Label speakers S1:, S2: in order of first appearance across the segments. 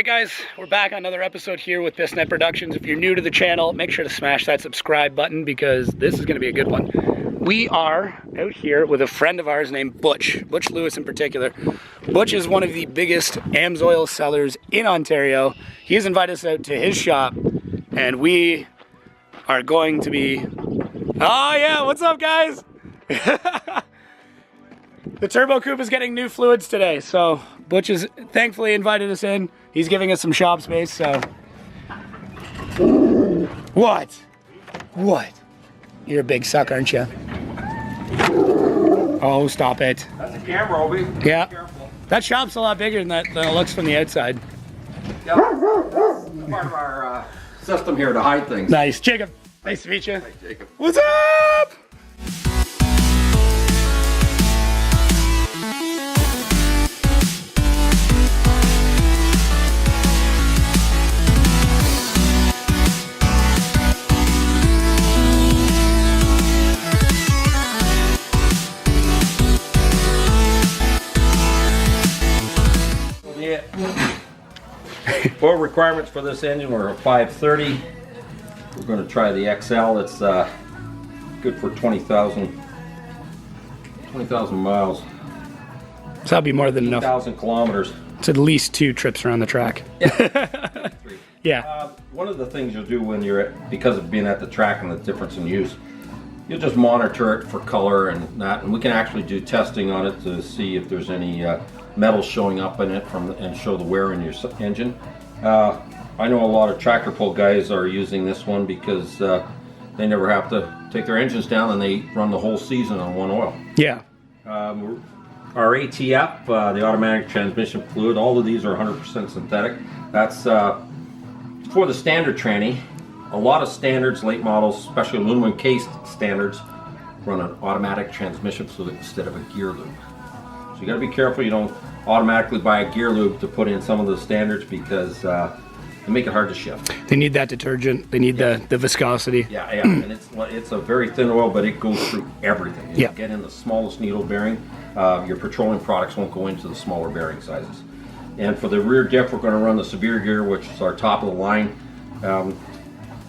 S1: Alright guys, we're back on another episode here with Pistonhead Productions. If you're new to the channel, make sure to smash that subscribe button because this is going to be a good one. We are out here with a friend of ours named Butch Lewis in particular. Butch is one of the biggest Amsoil sellers in Ontario. He's invited us out to his shop and we are going to be... Oh yeah, what's up guys? The turbo coupe is getting new fluids today, so Butch has thankfully invited us in. He's giving us some shop space, so... What? You're a big suck, aren't you? Oh, stop it.
S2: That's a camera, Obi.
S1: Yeah. That shop's a lot bigger than it looks from the outside.
S2: Yeah, that's part of our system here to hide things.
S1: Nice. Jacob, nice to meet you.
S2: Hey, Jacob.
S1: What's up?
S2: Oil requirements for this engine were a 530. We're going to try the XL. It's good for 20,000 miles.
S1: So that'll be more than enough.
S2: 1,000 kilometers.
S1: It's at least 2 trips around the track.
S2: Yeah.
S1: Yeah.
S2: One of the things you'll do when you're because of being at the track and the difference in use, you'll just monitor it for color and that, and we can actually do testing on it to see if there's any metal showing up in it and show the wear in your engine. I know a lot of tractor pull guys are using this one because they never have to take their engines down and they run the whole season on one oil.
S1: Yeah.
S2: Our ATF, the automatic transmission fluid, all of these are 100% synthetic. That's for the standard tranny. A lot of standards, late models, especially aluminum cased standards, run an automatic transmission fluid instead of a gear lube. So you got to be careful you don't automatically buy a gear lube to put in some of the standards because they make it hard to shift.
S1: They need that detergent. They need the viscosity.
S2: Yeah, and it's a very thin oil, but it goes through everything. If you get in the smallest needle bearing, your petroleum products won't go into the smaller bearing sizes. And for the rear diff, we're going to run the severe gear, which is our top of the line.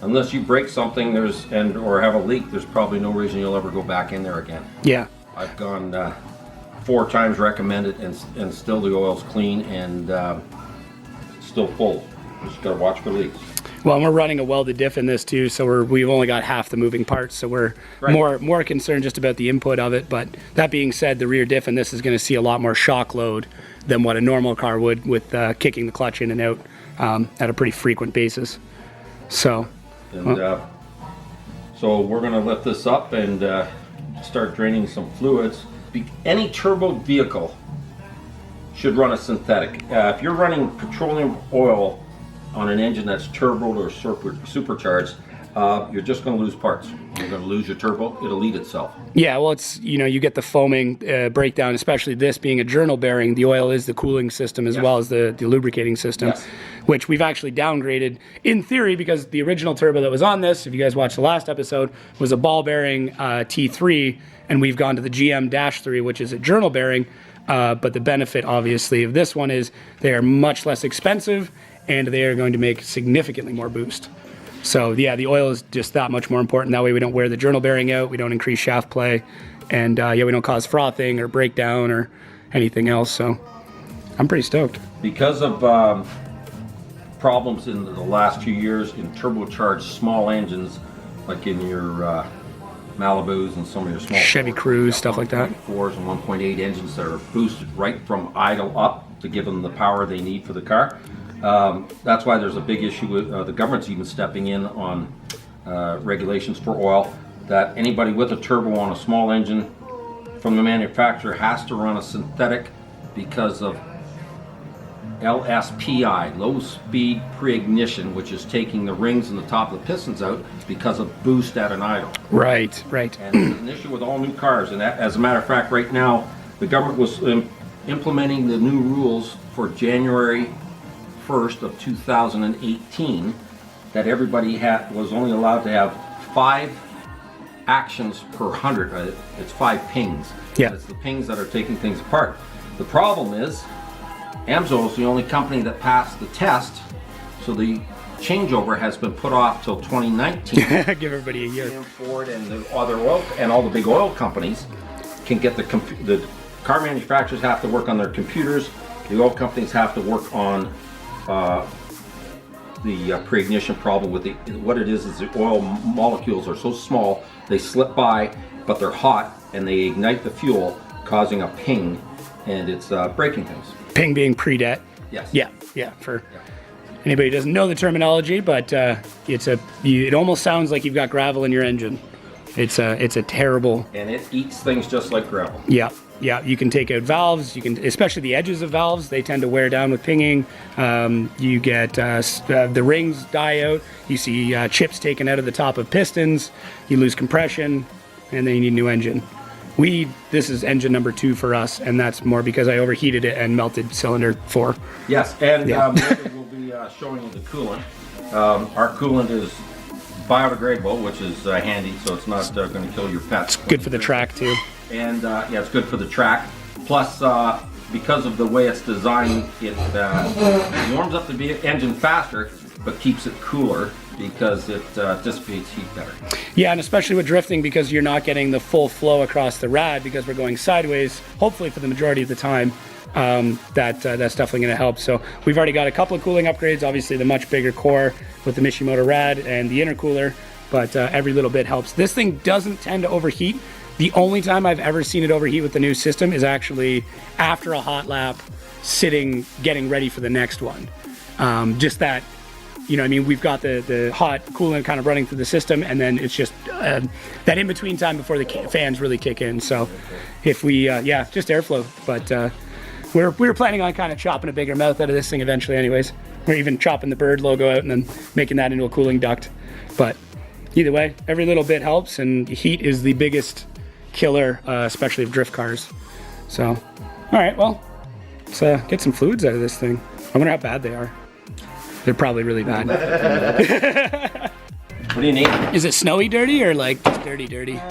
S2: Unless you break something or have a leak, there's probably no reason you'll ever go back in there again.
S1: Yeah.
S2: I've gone 4 times recommended and still the oil's clean and still full. Just gotta watch for leaks.
S1: Well, and we're running a welded diff in this too, so we've only got half the moving parts, so we're more concerned just about the input of it. But that being said, the rear diff in this is going to see a lot more shock load than what a normal car would with kicking the clutch in and out at a pretty frequent basis. So,
S2: so we're going to lift this up and start draining some fluids. Any turbo vehicle should run a synthetic. If you're running petroleum oil on an engine that's turboed or supercharged, you're just going to lose parts. You're going to lose your turbo. It'll eat itself.
S1: Yeah, well, it's, you get the foaming breakdown, especially this being a journal bearing. The oil is the cooling system as well as the lubricating system, which we've actually downgraded in theory because the original turbo that was on this, if you guys watched the last episode, was a ball bearing T3, and we've gone to the GM-3, which is a journal bearing. But the benefit, obviously, of this one is they are much less expensive and they are going to make significantly more boost. So yeah, the oil is just that much more important. That way we don't wear the journal bearing out, we don't increase shaft play, and we don't cause frothing or breakdown or anything else. So I'm pretty stoked.
S2: Because of problems in the last few years in turbocharged small engines, like in your Malibus and some of your small
S1: Chevy Cruze, stuff like that.
S2: 1.4s and 1.8 engines that are boosted right from idle up to give them the power they need for the car. That's why there's a big issue with the government's even stepping in on regulations for oil that anybody with a turbo on a small engine from the manufacturer has to run a synthetic because of LSPI, low speed pre-ignition, which is taking the rings and the top of the pistons out because of boost at an idle.
S1: Right.
S2: And it's an issue with all new cars, and as a matter of fact, right now, the government was implementing the new rules for January 1st of 2018 that everybody was only allowed to have 5 actions per 100. It's 5 pings.
S1: Yeah.
S2: It's the pings that are taking things apart. The problem is Amsoil is the only company that passed the test, so the changeover has been put off till 2019.
S1: Give everybody a year.
S2: Ford and the other oil and all the big oil companies can get the car manufacturers have to work on their computers. The oil companies have to work on the pre-ignition problem with what it is the oil molecules are so small they slip by, but they're hot and they ignite the fuel, causing a ping, and it's breaking things.
S1: Ping being pre-det.
S2: Yes.
S1: Yeah. For anybody who doesn't know the terminology, but it almost sounds like you've got gravel in your engine. It's a terrible.
S2: And it eats things just like gravel.
S1: Yeah. You can take out valves. You can, especially the edges of valves, they tend to wear down with pinging. You get the rings die out. You see chips taken out of the top of pistons. You lose compression, and then you need a new engine. This is engine number 2 for us, and that's more because I overheated it and melted cylinder 4.
S2: Yes, and we'll be showing you the coolant. Our coolant is biodegradable, which is handy, so it's not going to kill your pets.
S1: It's good for the track too.
S2: And yeah, it's good for the track. Plus, because of the way it's designed, it warms up the engine faster, but keeps it cooler because it dissipates heat better.
S1: Yeah, and especially with drifting, because you're not getting the full flow across the rad because we're going sideways, hopefully for the majority of the time. That's definitely going to help. So we've already got a couple of cooling upgrades, obviously the much bigger core with the Mishimoto rad and the intercooler, but every little bit helps. This thing doesn't tend to overheat. The only time I've ever seen it overheat with the new system is actually after a hot lap, sitting, getting ready for the next one. Just that, you know, I mean, we've got the hot coolant kind of running through the system, and then it's just that in-between time before the fans really kick in. So if we, just airflow. But we were planning on kind of chopping a bigger mouth out of this thing eventually anyways. We're even chopping the bird logo out and then making that into a cooling duct. But either way, every little bit helps, and heat is the biggest killer, especially of drift cars. So, all right, well, let's get some fluids out of this thing. I wonder how bad they are. They're probably really bad.
S2: What do you need?
S1: Is it snowy dirty or like just dirty?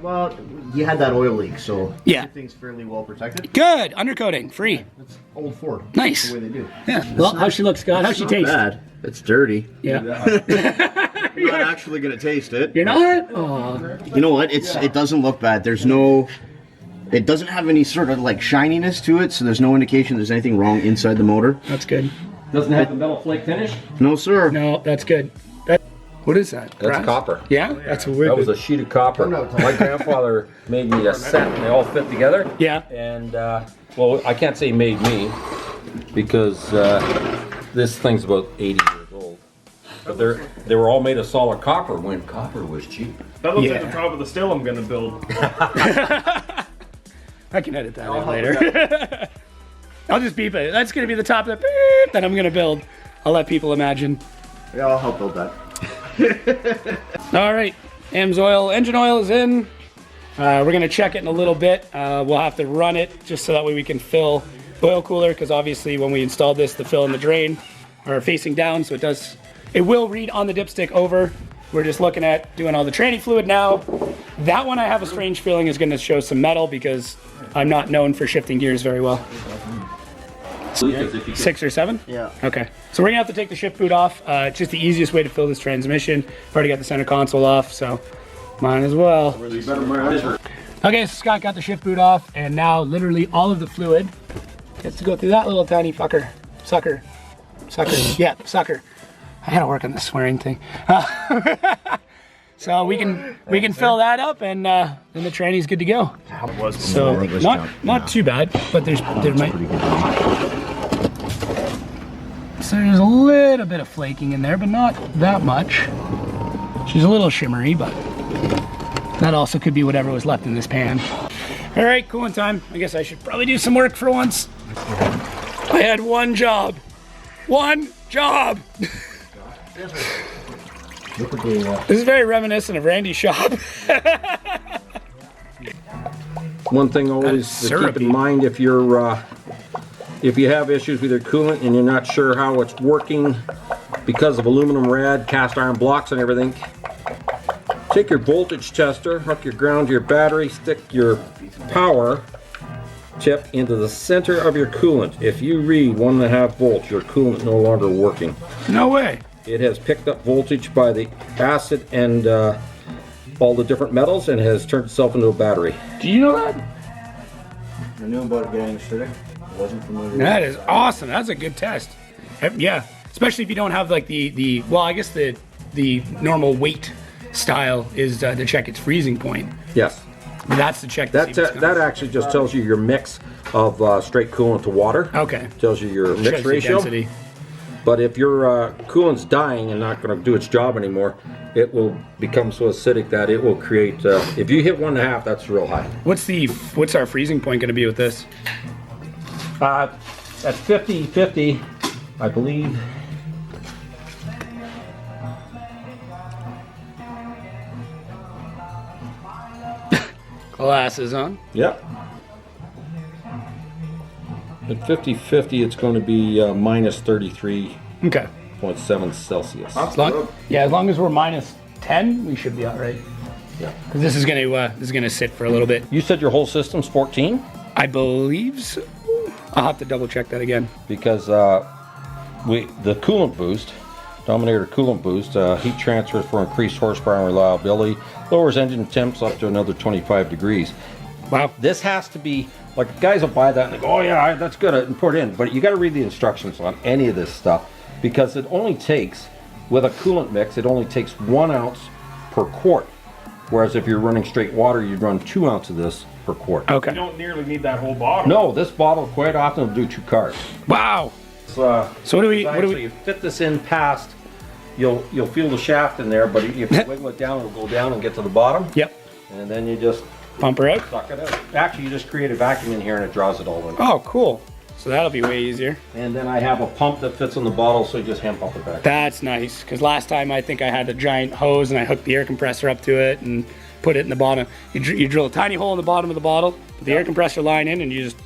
S3: Well, you had that oil leak, so
S1: yeah,
S3: everything's fairly well protected.
S1: Good, undercoating, free.
S3: It's old Ford.
S1: Nice.
S3: That's the way they do.
S1: Yeah. Well, how's she look, Scott? How's she taste?
S3: Bad. It's dirty.
S1: Yeah.
S3: You're not actually gonna taste it.
S1: You're not? Oh.
S3: You know what? It doesn't look bad. There's no. It doesn't have any sort of like shininess to it, so there's no indication there's anything wrong inside the motor.
S1: That's good.
S2: Doesn't have the metal flake finish?
S3: No, sir.
S1: No, that's good. What is that?
S2: That's
S1: Brass?
S2: copper.
S1: Yeah? That's a weird.
S2: That was a sheet of copper. My grandfather made me a set, and they all fit together.
S1: Yeah.
S2: And, well, I can't say made me, because this thing's about 80 years old. But they were all made of solid copper when copper was cheap.
S4: That looks like the top of the still I'm gonna build.
S1: I can edit that out later. I'll just beep it. That's gonna be the top of the beep that I'm gonna build. I'll let people imagine.
S3: Yeah, I'll help build that.
S1: All right, Amsoil engine oil is in. We're gonna check it in a little bit. We'll have to run it just so that way we can fill oil cooler, because obviously when we installed this, the fill and the drain are facing down, so it will read on the dipstick over. We're just looking at doing all the tranny fluid now. That one I have a strange feeling is gonna show some metal because I'm not known for shifting gears very well. 6 or 7?
S3: Yeah.
S1: Okay. So we're gonna have to take the shift boot off. It's just the easiest way to fill this transmission. I've already got the center console off, so mine as well. Okay, so Scott got the shift boot off, and now literally all of the fluid gets to go through that little tiny fucker. Sucker. Yeah, sucker. I gotta work on this swearing thing. So we can fill that up, and then the tranny's good to go. So not too bad, but there might. So there's a little bit of flaking in there, but not that much. She's a little shimmery, but that also could be whatever was left in this pan. All right, cooling time. I guess I should probably do some work for once. I had one job. One job. This is very reminiscent of Randy's shop.
S2: One thing always to keep in mind, if you have issues with your coolant and you're not sure how it's working because of aluminum rad, cast iron blocks and everything, take your voltage tester, hook your ground to your battery, stick your power tip into the center of your coolant. If you read 1.5 volts, your coolant no longer working.
S1: No way.
S2: It has picked up voltage by the acid and all the different metals and has turned itself into a battery.
S1: Do you know that?
S3: I knew about it getting acidic. I wasn't familiar.
S1: That is awesome. That's a good test. Yeah, especially if you don't have like the well, I guess the normal weight style is to check its freezing point.
S2: Yes.
S1: But that's the check.
S2: That actually just tells you your mix of straight coolant to water.
S1: Okay.
S2: Tells you your mix
S1: Shows the
S2: ratio.
S1: density.
S2: But if your coolant's dying and not going to do its job anymore, it will become so acidic that it will create. If you hit 1.5, that's real high.
S1: What's our freezing point going to be with this?
S2: At 50/50, I believe.
S1: Glasses on.
S2: Yep. At 50/50, it's going to be minus 33.7
S1: Okay.
S2: Celsius.
S1: As long as we're minus 10, we should be all right.
S2: Yeah.
S1: Because this is gonna sit for a little bit.
S2: You said your whole system's 14?
S1: I believe so. I'll have to double check that again.
S2: Because the coolant boost, Dominator coolant boost, heat transfers for increased horsepower and reliability, lowers engine temps up to another 25 degrees.
S1: Wow.
S2: This has to be, like, guys will buy that and they go, oh yeah, that's good, and put it in. But you got to read the instructions on any of this stuff, because it only takes, with a coolant mix, it only takes 1 ounce per quart. Whereas if you're running straight water, you'd run 2 ounces of this per quart.
S1: Okay.
S4: You don't nearly need that whole bottle.
S2: No, this bottle quite often will do 2 cars.
S1: Wow.
S2: So
S1: So what do we?
S2: you fit this in past, you'll feel the shaft in there, but if you wiggle it down, it'll go down and get to the bottom.
S1: Yep.
S2: And then you just
S1: Pump her out.
S2: suck it out. Actually, you just create a vacuum in here and it draws it all in.
S1: Oh, cool. So that'll be way easier.
S2: And then I have a pump that fits in the bottle, so you just hand pump it back.
S1: That's nice. Because last time I think I had a giant hose and I hooked the air compressor up to it and put it in the bottom. You drill a tiny hole in the bottom of the bottle, put the air compressor line in, and you just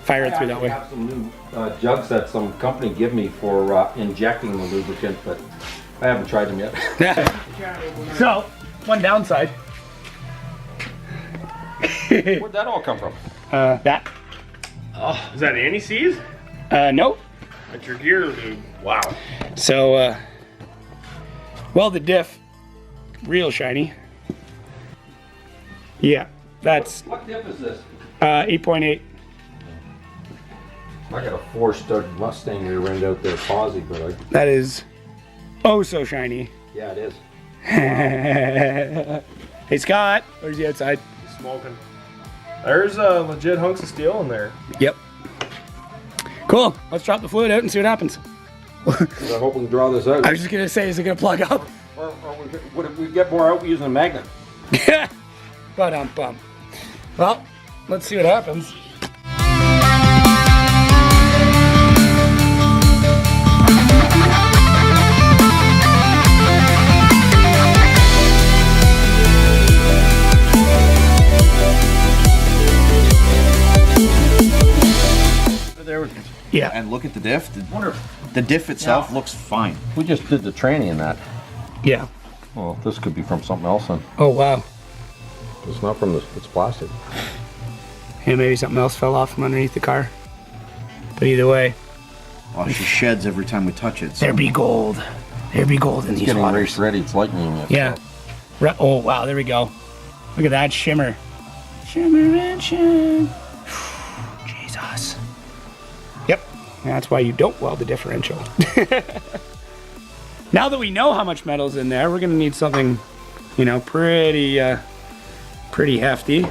S1: fire it through that way.
S2: I have some new jugs that some company give me for injecting the lubricant, but I haven't tried them yet.
S1: So, one downside.
S2: Where'd that all come from?
S1: That.
S4: Is that anti-seize?
S1: Nope.
S4: That's your gear, dude. Wow.
S1: So, well, the diff, real shiny. Yeah, that's
S2: What diff is this?
S1: 8.8.
S2: I got a 4-stud Mustang rear end out there, Posy, but
S1: That is oh so shiny.
S2: yeah, it is.
S1: Hey Scott, where's the outside?
S4: He's smoking. There's legit hunks of steel in there.
S1: Yep. Cool. Let's drop the fluid out and see what happens.
S2: I hope we can draw this out.
S1: I was just gonna say, is it gonna plug up?
S2: Or would we get more out using a magnet?
S1: Yeah. Bum. Well, let's see what happens. Yeah.
S3: And look at the diff. The diff itself looks fine.
S2: We just did the training in that.
S1: Yeah.
S2: Well, this could be from something else then.
S1: Oh wow.
S2: It's not from this, it's plastic.
S1: Hey, maybe something else fell off from underneath the car. But either way,
S3: Oh, she sheds every time we touch it. So.
S1: there be gold. There be gold in
S2: It's
S1: these
S2: getting
S1: waters.
S2: race ready, it's lightning it.
S1: Yeah. Oh wow, there we go. Look at that shimmer. Shimmer and shine. Jesus. Yep. That's why you don't weld the differential. Now that we know how much metal's in there, we're gonna need something, you know, pretty hefty.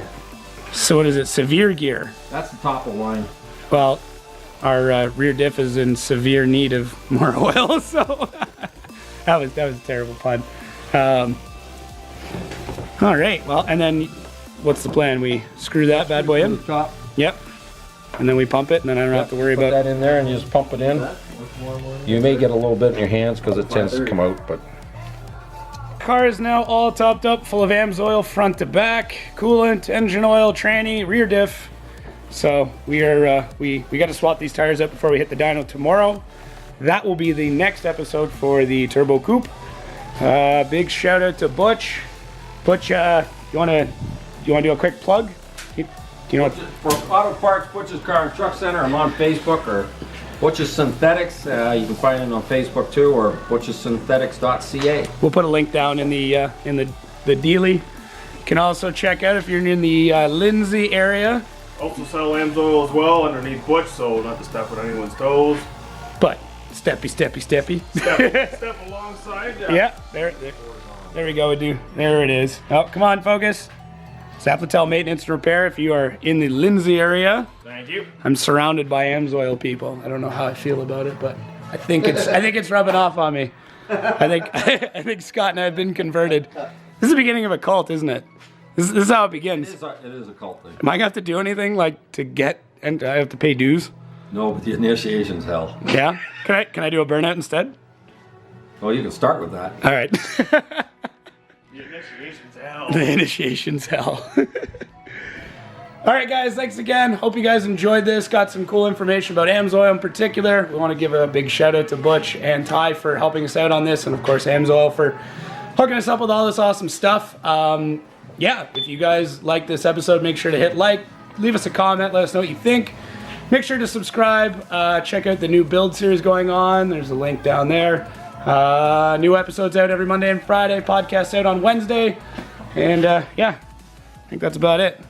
S1: So what is it? Severe gear.
S2: That's the top of the line.
S1: Well, our rear diff is in severe need of more oil, so that was a terrible pun. All right, well, and then what's the plan? We screw that bad boy in?
S2: Top.
S1: Yep. And then we pump it, and then I don't have to worry
S2: Put
S1: about.
S2: that in there and you just pump it in. You may get a little bit in your hands because it tends to come out, but
S1: Car is now all topped up, full of Amsoil front to back, coolant, engine oil, tranny, rear diff. So we are we got to swap these tires up before we hit the dyno tomorrow. That will be the next episode for the turbo coupe. Big shout out to Butch. Butch, you wanna do a quick plug? Do you know what?
S2: For Auto Parts, Butch's Car and Truck Center, I'm on Facebook, or Butch's Synthetics. You can find it on Facebook too, or butchessynthetics.ca.
S1: We'll put a link down in the dealie. You can also check out if you're in the Lindsay area.
S4: Also sell Amsoil as well underneath Butch, so not to step on anyone's toes.
S1: But steppy.
S4: Step alongside.
S1: Yeah, there we go, dude. There it is. Oh, come on, focus. Saplatel Maintenance and Repair if you are in the Lindsay area.
S4: Thank you.
S1: I'm surrounded by Amsoil people. I don't know how I feel about it, but I think it's rubbing off on me. I think Scott and I have been converted. This is the beginning of a cult, isn't it? This is how it begins.
S2: It is a cult thing.
S1: Am I gonna have to do anything like to get, and I have to pay dues?
S2: No, but the initiation's hell.
S1: Yeah. Can I do a burnout instead?
S2: Well, you can start with that.
S1: All right.
S4: The initiation's hell.
S1: The initiation's hell. All right, guys, thanks again. Hope you guys enjoyed this. Got some cool information about Amsoil in particular. We want to give a big shout out to Butch and Ty for helping us out on this, and of course Amsoil for hooking us up with all this awesome stuff. Yeah, if you guys like this episode, make sure to hit like, leave us a comment, let us know what you think. Make sure to subscribe. Check out the new build series going on. There's a link down there. New episodes out every Monday and Friday. Podcasts out on Wednesday. And yeah, I think that's about it.